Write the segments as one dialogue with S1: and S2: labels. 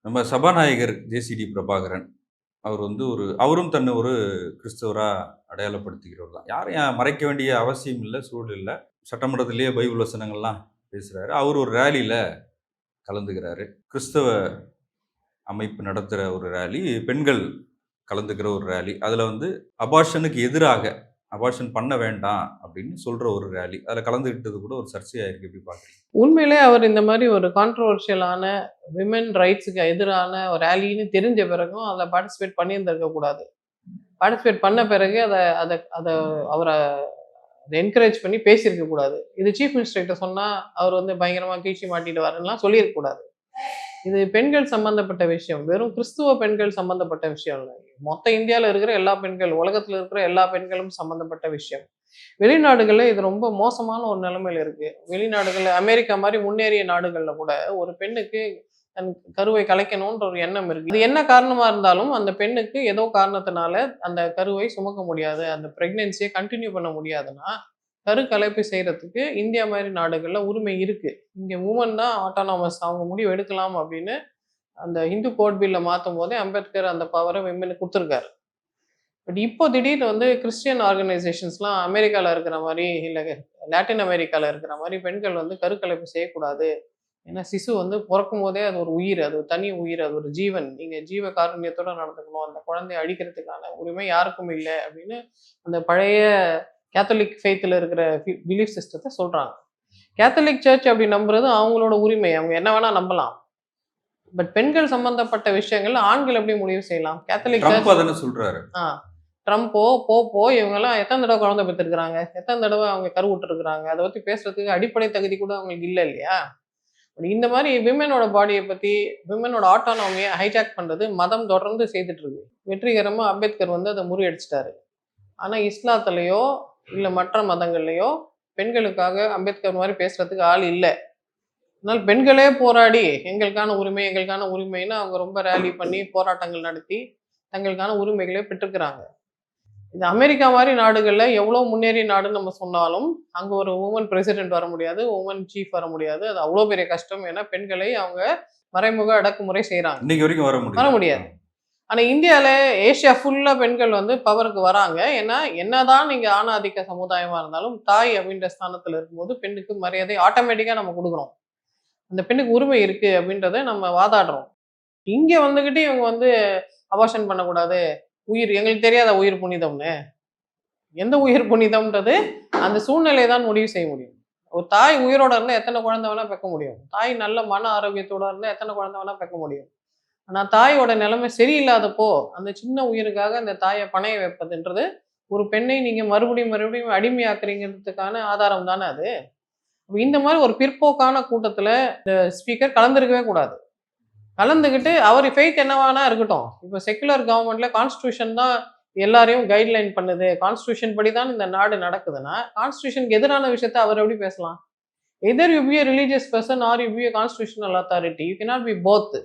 S1: நம்ம சபாநாயகர் ஜேசிடி பிரபாகரன் அவர் அவரும் தன்னை ஒரு கிறிஸ்தவரா அடையாளப்படுத்திக்கிறவர் தான். யாரையும் மறைக்க வேண்டிய அவசியம் இல்ல, சூழல் இல்ல. சட்டமன்றத்திலேயே பைபிள் வசனங்கள்லாம் பேசுறாரு. அவர் ஒரு ரேலியில கலந்துக்கிறாரு. கிறிஸ்தவ அமைப்பு நடத்துற ஒரு ரேலி, பெண்கள் கலந்துக்கிற ஒரு ரேலி. அதுல அபார்ஷனுக்கு எதிராக, அபார்ஷன் பண்ண வேண்டாம் அப்படின்னு சொல்ற ஒரு ரேலி. அதுல கலந்துக்கிட்டது கூட ஒரு சர்ச்சையாயிருக்கு. எப்படி பார்க்குறீங்க?
S2: உண்மையிலே அவர் இந்த மாதிரி ஒரு கான்ட்ரோவர்ஷியலான விமன் ரைட்ஸுக்கு எதிரான ஒரு ரேலின்னு தெரிஞ்ச பிறகும் அதில் பார்ட்டிசிபேட் பண்ணியிருந்திருக்க கூடாது. பார்ட்டிசிபேட் பண்ண பிறகு அதை அதை அதை அவரை என்கரேஜ் பண்ணி பேசியிருக்க கூடாது. இது சீஃப் மினிஸ்டர்கிட்ட சொன்னால் அவர் பயங்கரமாக கீழ்ச்சி மாட்டிட்டு வரலாம் சொல்லியிருக்க கூடாது. இது பெண்கள் சம்பந்தப்பட்ட விஷயம், வெறும் கிறிஸ்துவ பெண்கள் சம்பந்தப்பட்ட விஷயம் இல்லை. மொத்த இந்தியாவில் இருக்கிற எல்லா பெண்கள், உலகத்தில் இருக்கிற எல்லா பெண்களும் சம்பந்தப்பட்ட விஷயம். வெளிநாடுகளில் இது ரொம்ப மோசமான ஒரு நிலைமையில இருக்கு. வெளிநாடுகளில் அமெரிக்கா மாதிரி முன்னேறிய நாடுகளில் கூட ஒரு பெண்ணுக்கு தன் கருவை கலைக்கணுன்ற ஒரு எண்ணம் இருக்கு. இது என்ன காரணமா இருந்தாலும் அந்த பெண்ணுக்கு ஏதோ காரணத்தினால அந்த கருவை சுமக்க முடியாது, அந்த பிரெக்னன்சியை கண்டினியூ பண்ண முடியாதுன்னா கருக்கலைப்பு செய்யறதுக்கு இந்தியா மாதிரி நாடுகள்ல உரிமை இருக்கு. இங்க உமன் தான் ஆட்டானமஸ், அவங்க முடிவு எடுக்கலாம் அப்படின்னு அந்த இந்து கோட் பில்ல மாற்றும் போதே அம்பேத்கர் அந்த பவரை விமனுக்கு கொடுத்துருக்காரு. பட் இப்போ திடீர்னு கிறிஸ்டியன் ஆர்கனைசேஷன்ஸ்லாம் அமெரிக்காவில் இருக்கிற மாதிரி, இல்லை லாட்டின் அமெரிக்காவில் இருக்கிற மாதிரி பெண்கள் கருக்கலைப்பு செய்யக்கூடாது. ஏன்னா சிசு பிறக்கும் போதே அது ஒரு உயிர், அது ஒரு தனி உயிர், அது ஒரு ஜீவன், நீங்கள் ஜீவ காருண்யத்தோட நடந்துக்கணும், அந்த குழந்தைய அழிக்கிறதுக்கான உரிமை யாருக்கும் இல்லை அப்படின்னு அந்த பழைய கேத்தலிக் ஃபெய்த்தில் இருக்கிற பிலீஃப் சிஸ்டத்தை சொல்கிறாங்க. கேத்தலிக் சர்ச் அப்படி நம்புறது அவங்களோட உரிமை, அவங்க என்ன வேணால் நம்பலாம். பட் பெண்கள் சம்பந்தப்பட்ட விஷயங்கள் ஆண்கள் எப்படி முடிவு செய்யலாம்? கேத்தலிக் சர்ச்
S1: சொல்றாரு.
S2: ட்ரம்ப்போ போப்போ இவங்கெல்லாம் எத்தனை தடவை குழந்தை பெற்றுருக்குறாங்க, எத்தனை தடவை அவங்க கருவுட்டுருக்குறாங்க, அதை பற்றி பேசுறதுக்கு அடிப்படை தகுதி கூட அவங்களுக்கு இல்லை இல்லையா? இந்த மாதிரி விமனோட பாடியை பற்றி, விமனோட ஆட்டானமியை ஹைஜாக் பண்ணுறது மதம் தொடர்ந்து செய்துட்டு இருக்கு. வெற்றிகரமாக அம்பேத்கர் அதை முறியடிச்சிட்டாரு. ஆனால் இஸ்லாத்துலேயோ இல்லை மற்ற மதங்கள்லையோ பெண்களுக்காக அம்பேத்கர் மாதிரி பேசுறதுக்கு ஆள் இல்லை. அதனால் பெண்களே போராடி எங்களுக்கான உரிமை எங்களுக்கான உரிமைன்னு அவங்க ரொம்ப ரேலி பண்ணி போராட்டங்கள் நடத்தி தங்களுக்கான உரிமைகளை பெற்றுக்கிறாங்க. இது அமெரிக்கா மாதிரி நாடுகளில் எவ்வளோ முன்னேறிய நாடுன்னு நம்ம சொன்னாலும் அங்கே ஒரு உமன் பிரசிடென்ட் வர முடியாது, உமன் சீஃப் வர முடியாது. அது அவ்வளோ பெரிய கஷ்டம். ஏன்னா பெண்களை அவங்க மறைமுக அடக்குமுறை செய்கிறாங்க.
S1: இன்னைக்கு வரைக்கும்
S2: வர முடியாது. ஆனால் இந்தியாவில் ஏஷியா ஃபுல்லாக பெண்கள் பவருக்கு வராங்க. ஏன்னா என்னதான் நீங்கள் ஆணாதிக்க சமுதாயமாக இருந்தாலும் தாய் அப்படின்ற ஸ்தானத்தில் இருக்கும்போது பெண்ணுக்கு மரியாதை ஆட்டோமேட்டிக்காக நம்ம கொடுக்குறோம். அந்த பெண்ணுக்கு உரிமை இருக்குது அப்படின்றத நம்ம வாதாடுறோம். இங்கே இவங்க அபார்ஷன் பண்ணக்கூடாது, உயிர் எங்களுக்கு தெரியாத உயிர் புனிதம்னு. எந்த உயிர் புனிதம்ன்றது அந்த சூழ்நிலை தான் முடிவு செய்ய முடியும். ஒரு தாய் உயிரோட இருந்தால் எத்தனை குழந்தை வேணால் பெக்க முடியும். தாய் நல்ல மன ஆரோக்கியத்தோடு இருந்தால் எத்தனை குழந்தை வேணால் பெக்க முடியும். ஆனால் தாயோட நிலைமை சரியில்லாதப்போ அந்த சின்ன உயிருக்காக அந்த தாயை பணைய வைப்பதுன்றது ஒரு பெண்ணை நீங்கள் மறுபடியும் அடிமையாக்குறீங்கிறதுக்கான ஆதாரம் தானே அது. இந்த மாதிரி ஒரு பிற்போக்கான கூட்டத்தில் இந்த ஸ்பீக்கர் கலந்துருக்கவே கூடாது. கலந்துக்கிட்டு அவர் ஃபெய்த் என்னவானா இருக்கட்டும். இப்போ செக்குலர் கவர்மெண்ட்ல கான்ஸ்டியூஷன் தான் எல்லாரையும் கைட்லைன் பண்ணுது, கான்ஸ்டியூஷன் படி தான் இந்த நாடு நடக்குதுன்னா கான்ஸ்டியூஷனுக்கு எதிரான விஷயத்த அவர் எப்படி பேசலாம்? Either you be a religious person or you be a constitutional authority. You cannot be both.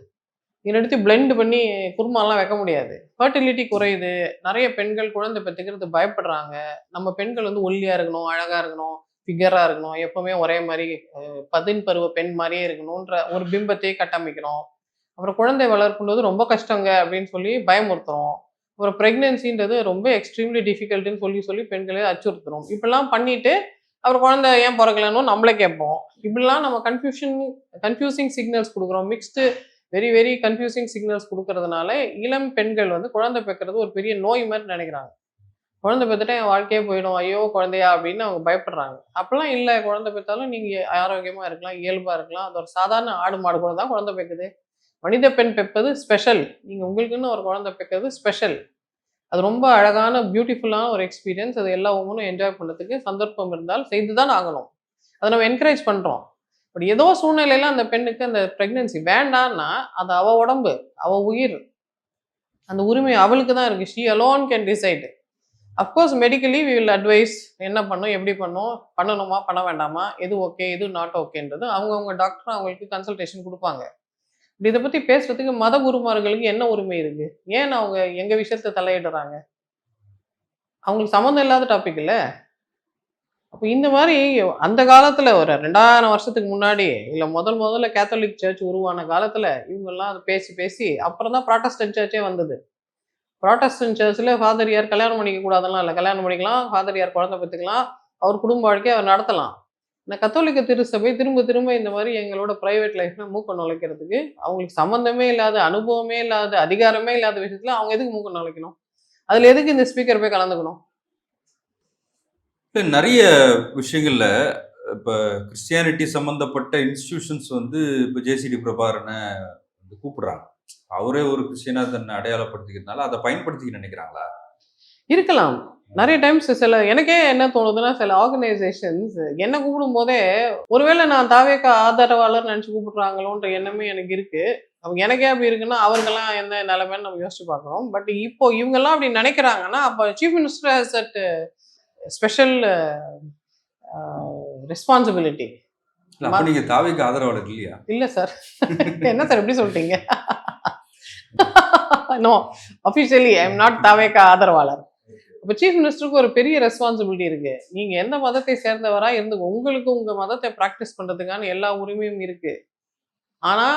S2: எடுத்து பிளெண்ட் பண்ணி குருமாலாம் வைக்க முடியாது. ஃபர்டிலிட்டி குறையுது, நிறைய பெண்கள் குழந்தை பெற்றுக்கிறது பயப்படுறாங்க. நம்ம பெண்கள் ஒல்லியாக இருக்கணும், அழகாக இருக்கணும், ஃபிகராக இருக்கணும், எப்போவுமே ஒரே மாதிரி பதின் பருவ பெண் மாதிரியே இருக்கணுன்ற ஒரு பிம்பத்தையே கட்டமைக்கிறோம். அப்புறம் குழந்தை வளர்க்கும்போது ரொம்ப கஷ்டங்க அப்படின்னு சொல்லி பயமுறுத்துறோம். ஒரு ப்ரெக்னென்சின்றது ரொம்ப எக்ஸ்ட்ரீம்லி டிஃபிகல்ட்டுன்னு சொல்லி பெண்களே அச்சுறுத்துறோம். இப்படிலாம் பண்ணிட்டு அப்புறம் குழந்தை ஏன் பிறக்கலன்னு நம்மளே கேட்போம். இப்படிலாம் நம்ம கன்ஃபியூசிங் சிக்னல்ஸ் கொடுக்குறோம். Mixed very very confusing signals கொடுக்கறதுனால இளம் பெண்கள் குழந்தை பெக்கிறது ஒரு பெரிய நோய் மாதிரி நினைக்கிறாங்க. குழந்தை பெற்றுட்டா என் வாழ்க்கையே போயிடும், ஐயோ குழந்தையா அப்படின்னு அவங்க பயப்படுறாங்க. அப்பெல்லாம் இல்லை, குழந்தை பெற்றாலும் நீங்கள் ஆரோக்கியமாக இருக்கலாம், இயல்பாக இருக்கலாம். அது ஒரு சாதாரண ஆடு மாடு கூட தான் குழந்தை பெக்குது. மனித பெண் பெப்பது ஸ்பெஷல். நீங்கள் உங்களுக்குன்னு ஒரு குழந்தை பெக்கிறது ஸ்பெஷல். அது ரொம்ப அழகான பியூட்டிஃபுல்லான ஒரு எக்ஸ்பீரியன்ஸ். அது எல்லா உமனும் என்ஜாய் பண்ணுறதுக்கு சந்தர்ப்பம் இருந்தால் செய்து தான் ஆகணும். அதை நம்ம என்கரேஜ் பண்ணுறோம். பட் ஏதோ சூழ்நிலையில அந்த பெண்ணுக்கு அந்த ப்ரெக்னென்சி வேண்டான்னா அது அவள் உடம்பு, அவள் உயிர், அந்த உரிமை அவளுக்கு தான் இருக்குது. She alone can decide. Of course medically we will advise என்ன பண்ணும், எப்படி பண்ணும், பண்ணணுமா பண்ண வேண்டாமா, எது ஓகே எது நாட் ஓகேன்றது அவங்கவுங்க டாக்டர் அவங்களுக்கு கன்சல்டேஷன் கொடுப்பாங்க. இதை பற்றி பேசுறதுக்கு மத குருமார்களுக்கு என்ன உரிமை இருக்கு? ஏன் அவங்க எங்கள் விஷயத்தை தலையிடுறாங்க? அவங்களுக்கு சம்மந்தம் இல்லாத டாபிக் இல்லை. அப்போ இந்த மாதிரி அந்த காலத்துல ஒரு 2000 வருஷத்துக்கு முன்னாடி இல்ல முதல்ல கேத்தலிக் சர்ச் உருவான காலத்துல இவங்கெல்லாம் அதை பேசி பேசி அப்புறம் தான் ப்ராட்டஸ்டன்ட் சர்ச்சே வந்தது. ப்ராட்டஸ்டன்ட் சர்ச்சில் ஃபாதர் யார் கல்யாணம் பண்ணிக்க கூடாதெல்லாம் இல்லை, கல்யாணம் பண்ணிக்கலாம், ஃபாதர் யார் குழந்தை பெற்றுக்கலாம், அவர் குடும்ப வாழ்க்கையை அவர் நடத்தலாம். இந்த கத்தோலிக்க திருச்சபை திரும்ப திரும்ப இந்த மாதிரி எங்களோட பிரைவேட் லைஃப்ல மூக்க நுழைக்கிறதுக்கு அவங்களுக்கு சம்மந்தமே இல்லாத, அனுபவமே இல்லாத, அதிகாரமே இல்லாத விஷயத்துல அவங்க எதுக்கு மூக்க நுழைக்கணும்? அதுல எதுக்கு இந்த ஸ்பீக்கர் போய் கலந்துக்கணும்?
S1: நிறைய விஷயங்கள்ல இப்ப கிறிஸ்டியானிட்டி சம்பந்தப்பட்ட இன்ஸ்டிடியூஷன்ஸ் வந்து இப்ப ஜேசிடி பிரபாகரனை வந்து கூப்பிடுறாங்க. அவரே ஒரு கிறிஸ்டியனா தன்னை அடையாளப்படுத்திக்கிறதுனால அதை பயன்படுத்திக்க நினைக்கிறாங்களா?
S2: இருக்கலாம். நிறைய டைம்ஸ் எனக்கே என்ன தோணுதுன்னா, சில ஆர்கனைசேஷன்ஸ் என்ன கூப்பிடும் போதே ஒருவேளை நான் தாவேக ஆதரவாளர் நினைச்சு கூப்பிடுறாங்களோன்ற எண்ணமே எனக்கு இருக்கு. அவங்க எனக்கே அப்படி இருக்குன்னா அவருக்கெல்லாம் எந்த நிலைமைன்னு நம்ம யோசிச்சு பார்க்குறோம். பட் இப்போ இவங்கெல்லாம் அப்படி நினைக்கிறாங்கன்னா அப்போ chief minister has that special responsibility.
S1: அப்ப நீங்க தாவேக்கு ஆதரவாளர் இல்லையா?
S2: இல்ல சார். என்ன சார் எப்படி சொல்லிட்டீங்க? No, officially I am not தாவேக ஆதரவாளர். இப்போ சீஃப் மினிஸ்டருக்கு ஒரு பெரிய ரெஸ்பான்சிபிலிட்டி இருக்கு. நீங்க எந்த மதத்தை சேர்ந்தவரா இருந்து உங்களுக்கு உங்க மதத்தை பிராக்டிஸ் பண்றதுக்கான எல்லா உரிமையும் இருக்கு. ஆனா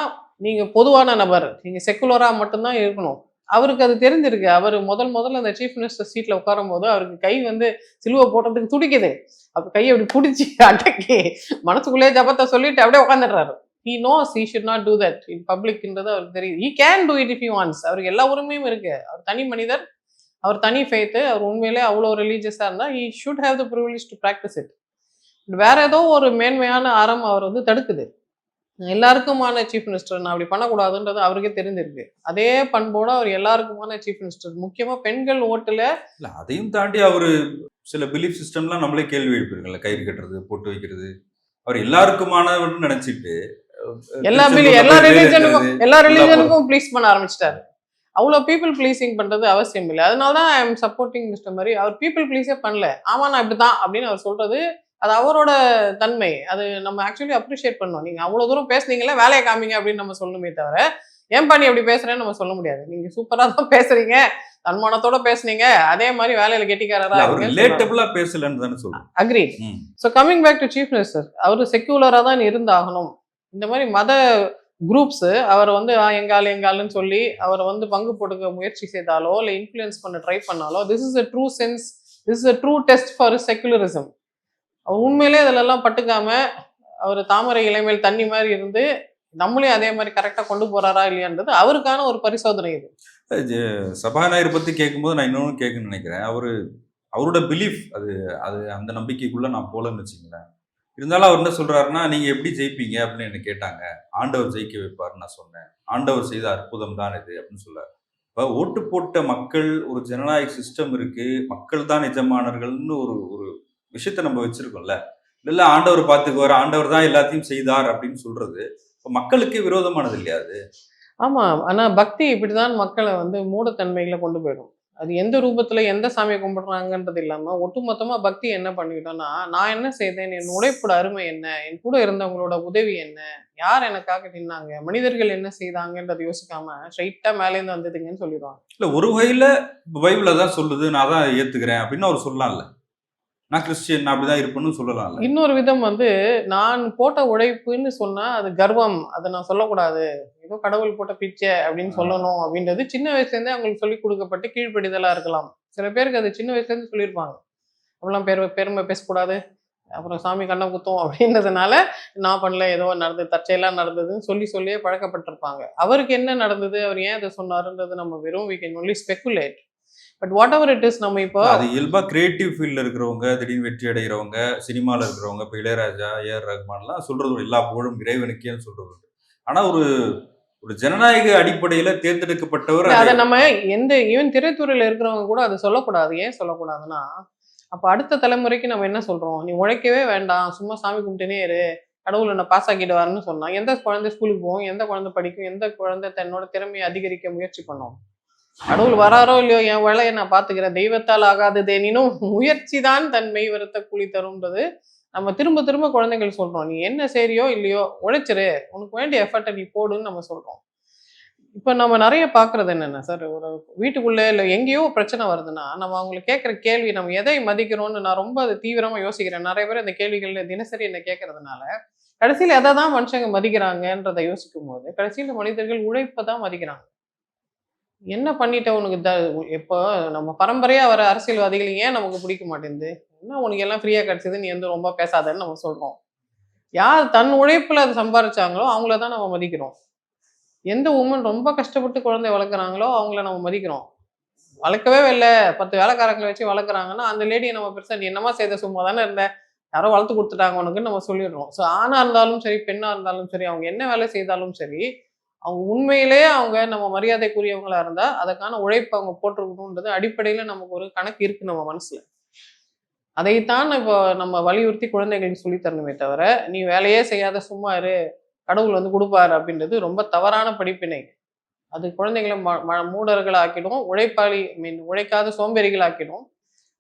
S2: நீங்க பொதுவான நபர், நீங்க செக்குலரா மட்டும்தான் இருக்கணும். அவருக்கு அது தெரிஞ்சிருக்கு. அவர் முதல்ல அந்த சீஃப் மினிஸ்டர் சீட்ல உட்காரும் போது அவருக்கு கை வந்து சிலுவை போடுறதுக்கு துடிக்குது. அப்ப கையை அப்படி பிடிச்சி அடக்கி மனசுக்குள்ளேயே ஜபத்தை சொல்லிட்டு அப்படியே உட்காந்துடுறாரு. he knows he should not do that in publicன்றது அவருக்கு தெரியுது. he can do it if he wants. அவருக்கு எல்லா உரிமையும் இருக்கு. அவர் தனி மனிதர், அவர் தனி ஃபெய்த், அவர் உண்மையிலே அவ்வளோ ரிலீஜியஸா இருந்தா he should have the privilege to practice it. வேற ஏதோ ஒரு மேன்மையான அறம் அவர் வந்து தடுக்குது. எல்லாருக்குமான சீஃப் மினிஸ்டர் நான் அப்படி பண்ணக்கூடாதுன்றது அவருக்கே தெரிஞ்சிருக்கு. அதே பண்போட அவர் எல்லாருக்குமான சீஃப் மினிஸ்டர், முக்கியமா பெண்கள் ஓட்டுல.
S1: இல்ல அதையும் தாண்டி அவரு சில பிலீஃப் சிஸ்டம்லாம் நம்மளே கேள்வி எழுப்பிருக்கல, கயிறு கட்டுறது, போட்டு வைக்கிறது, அவர் எல்லாருக்குமானவர்னு நினைச்சிட்டு
S2: எல்லா ரிலிஜனுக்கும் ப்ளீஸ் பண்ண ஆரம்பிச்சிட்டாரு. அவ்வளோ பீப்புள் ப்ளீசிங் பண்றது அவசியம் இல்லை. அதனால தான் ஐ எம் சப்போர்ட்டிங் மிஸ்டர் மாதிரி. அவர் பீப்புள் ப்ளீஸே பண்ணல. ஆமா நான் இப்படிதான் அப்படின்னு அவர் சொல்றது அது அவரோட தன்மை. அது நம்ம ஆக்சுவலி அப்ரிஷியேட் பண்ணணும். நீங்க அவ்வளவு தூரம் பேசுனீங்களே, வேலையை காமிங்க அப்படின்னு நம்ம சொல்லணுமே தவிர ஏன்பா நீ அப்படி பேசுறேன்னு நம்ம சொல்ல முடியாது. நீங்க சூப்பரா தான் பேசுறீங்க, தன்மானத்தோட பேசுனீங்க, அதே மாதிரி வேலையில கெட்டிக்காரரா
S1: பேசலன்னு தானே சொல்றேன்.
S2: Agree. So coming back to chief minister, அவரு செக்யூலரா தான் இருந்தாகணும். இந்த மாதிரி மத குரூப்ஸ் அவர் வந்து எங்காலுன்னு சொல்லி அவரை வந்து பங்கு போட்டுக்க முயற்சி செய்தாலோ இல்லை இன்ஃப்ளூயன்ஸ் பண்ண ட்ரை பண்ணாலோ, this is a true sense, this is a true test for secularism. அவர் உண்மையிலே அதிலெல்லாம் பட்டுக்காம அவர் தாமரை இலைமேல் தண்ணி மாதிரி இருந்து நம்மளையும் அதே மாதிரி கரெக்டாக கொண்டு போறாரா இல்லையான்றது அவருக்கான ஒரு பரிசோதனை. இது
S1: சபாநாயகர் பத்தி கேட்கும்போது நான் இன்னொன்று கேட்கணும்னு நினைக்கிறேன். அவரோட பிலீஃப் அது அந்த நம்பிக்கைக்குள்ள நான் போலன்னு வச்சுங்களேன். இருந்தாலும் அவர் என்ன சொல்றாருன்னா, நீங்க எப்படி ஜெயிப்பீங்க அப்படின்னு என்ன கேட்டாங்க. ஆண்டவர் ஜெயிக்க வைப்பாருன்னு நான் சொன்னேன். ஆண்டவர் செய்த அற்புதம் தான் இது அப்படின்னு சொல்றாரு. இப்போ ஓட்டு போட்ட மக்கள், ஒரு ஜனநாயக சிஸ்டம் இருக்கு, மக்கள் தான் எஜமானர்கள்னு ஒரு விஷயத்த நம்ம வச்சிருக்கோம்ல. இல்ல ஆண்டவர் பார்த்துக்குவார், ஆண்டவர் தான் எல்லாத்தையும் செய்தார் அப்படின்னு சொல்றது மக்களுக்கே விரோதமானது இல்லையா அது?
S2: ஆமா. ஆனா பக்தி இப்படிதான் மக்களை வந்து மூடத்தன்மைகளை கொண்டு போயிடும். அது எந்த ரூபத்துல எந்த சாமியை கும்பிடுறாங்கன்றது இல்லாம ஒட்டுமொத்தமா பக்தி என்ன பண்ணிக்கிட்டோம்னா, நான் என்ன செய்தேன், என் உழைப்போட அருமை என்ன, என் கூட இருந்தவங்களோட உதவி என்ன, யார் எனக்காக நின்னாங்க, மனிதர்கள் என்ன செய்தாங்கன்றதை யோசிக்காம ஸ்ட்ரைட்டா மேலேருந்து வந்ததுங்கன்னு சொல்லிடுவாங்க.
S1: இல்ல ஒரு வகையில பைபிள் தான் சொல்லுது, நான் தான் ஏத்துக்கிறேன் அப்படின்னு அவர் சொல்லலாம்ல. நான் கிறிஸ்டியன், நான் அப்படிதான் இருப்பேன்னு சொல்லலாம்.
S2: இன்னொரு விதம் வந்து, நான் போட்ட உழைப்புன்னு சொன்னா அது கர்வம், அதை நான் சொல்லக்கூடாது, ஏதோ கடவுள் போட்ட பிச்சை அப்படின்னு சொல்லணும் அப்படின்றது சின்ன வயசுல இருந்தே அவங்களுக்கு சொல்லிக் கொடுக்கப்பட்டு கீழ்ப்படிதலா இருக்கலாம். சில பேருக்கு அது சின்ன வயசுல இருந்து சொல்லியிருப்பாங்க, அப்படிலாம் பெருமை பேசக்கூடாது, அப்புறம் சாமி கண்ணை குத்தம் அப்படின்றதுனால நான் பண்ணல, ஏதோ நடந்தது, தற்செயலா நடந்ததுன்னு சொல்லியே பழக்கப்பட்டிருப்பாங்க. அவருக்கு என்ன நடந்தது, அவர் ஏன் அதை சொன்னாருன்றது நம்ம வெறும் we can only speculate. But what ever it is, நம்ம இப்போ
S1: அது இயல்பா கிரியேட்டிவ் ஃபீல்ட்ல இருக்கிறவங்க, திடீர்னு வெற்றி அடைகிறவங்க, சினிமாவில் இருக்கிறவங்க, இப்போ இளையராஜா, ஏஆர் ரஹ்மான்லாம் சொல்றது எல்லா புகழும் இறைவனுக்கேன்னு சொல்றது. ஆனா ஒரு ஜனநாயக அடிப்படையில தேர்ந்தெடுக்கப்பட்டவர்
S2: அதை நம்ம ஈவன் திரைத்துறையில இருக்கிறவங்க கூட அதை சொல்லக்கூடாது. ஏன் சொல்லக்கூடாதுன்னா, அப்ப அடுத்த தலைமுறைக்கு நம்ம என்ன சொல்றோம், நீ உழைக்கவே வேண்டாம், சும்மா சாமி கும்பிட்டுனே இரு, கடவுள் என்ன பாஸ் ஆக்கிடுவாருன்னு சொன்னா எந்த குழந்தை ஸ்கூலுக்கு போகும், எந்த குழந்தை படிக்கும், எந்த குழந்தை தன்னோட திறமையை அதிகரிக்க முயற்சி பண்ணும்? கடவுள் வராரோ இல்லையோ, என் வேலையை நான் பாத்துக்கிறேன், தெய்வத்தால் ஆகாததேனும் முயற்சி தான் தன் மெய் வருத்த கூலி தரும்ன்றது நம்ம திரும்ப திரும்ப குழந்தைகள் சொல்றோம். நீ என்ன செய்யறியோ இல்லையோ உழைச்சிரு, உனக்கு வேண்டிய எஃபர்ட்டை நீ போடுன்னு நம்ம சொல்றோம். இப்ப நம்ம நெறைய பார்க்குறது என்னன்னா சார், ஒரு வீட்டுக்குள்ள இல்ல எங்கேயோ பிரச்சனை வருதுன்னா, நம்ம அவங்கள கேட்கிற கேள்வி நம்ம எதை மதிக்கிறோம்னு நான் ரொம்ப அது தீவிரமா யோசிக்கிறேன். நெறைய பேர் இந்த கேள்விகள்ல தினசரி என்ன கேட்கறதுனால, கடைசியில எத தான் மனுஷங்க மதிக்கிறாங்கன்றத யோசிக்கும்போது, கடைசியில மனிதர்கள் உழைப்ப தான் மதிக்கிறாங்க. என்ன பண்ணிட்ட உனக்கு இப்போ நம்ம பரம்பரையா வர அரசியல்வாதிகள் ஏன் நமக்கு பிடிக்க மாட்டேங்குது? என்ன உனக்கு எல்லாம் ஃப்ரீயா கிடைச்சது, நீ வந்து ரொம்ப பேசாதன்னு நம்ம சொல்றோம். யார் தன் உழைப்புல அத சம்பாரிச்சாங்களோ, அவங்கள தான் நம்ம மதிக்கிறோம். எந்த வுமன் ரொம்ப கஷ்டப்பட்டு குழந்தைய வளர்க்குறாங்களோ, அவங்கள நம்ம மதிக்கிறோம். வளர்க்கவே இல்ல 10 வேலைக்காரங்கள வச்சு வளர்க்குறாங்கன்னா, அந்த லேடிய நம்ம பெருசா "நீ என்னம்மா செய்த? சும்மா தானே இருந்த. யாரோ வளர்த்து குடுத்துட்டாங்க உனக்குன்னு" நம்ம சொல்லிடுறோம். ஸோ ஆணா இருந்தாலும் சரி, பெண்ணா இருந்தாலும் சரி, அவங்க என்ன வேலை செய்தாலும் சரி, அவங்க உண்மையிலேயே அவங்க நம்ம மரியாதைக்குரியவங்களா இருந்தா, அதற்கான உழைப்ப அவங்க போட்டிருக்கணுன்றது அடிப்படையில நமக்கு ஒரு கணக்கு இருக்கு நம்ம மனசுல. அதைத்தான் இப்போ நம்ம வலியுறுத்தி குழந்தைகளுக்கு சொல்லி தரணுமே தவிர, "நீ வேலையே செய்யாத சும்மா இரு. கடவுள் வந்து குடுப்பாரு" அப்படின்றது ரொம்ப தவறான படிப்பினை. அது குழந்தைகள மூடர்களாக்கிடும். உழைப்பாளி உழைக்காத சோம்பேறிகளாக்கிடும்.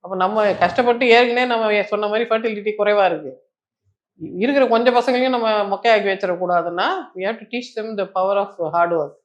S2: அப்ப நம்ம கஷ்டப்பட்டு ஏற்கனவே நம்ம சொன்ன மாரி ஃபெர்டிலிட்டி குறைவா இருக்கு. இருக்கிற கொஞ்சம் பசங்களையும் நம்ம மொக்கையாக்கி வச்சிடக்கூடாதுன்னா, we have to teach them the power of hard work.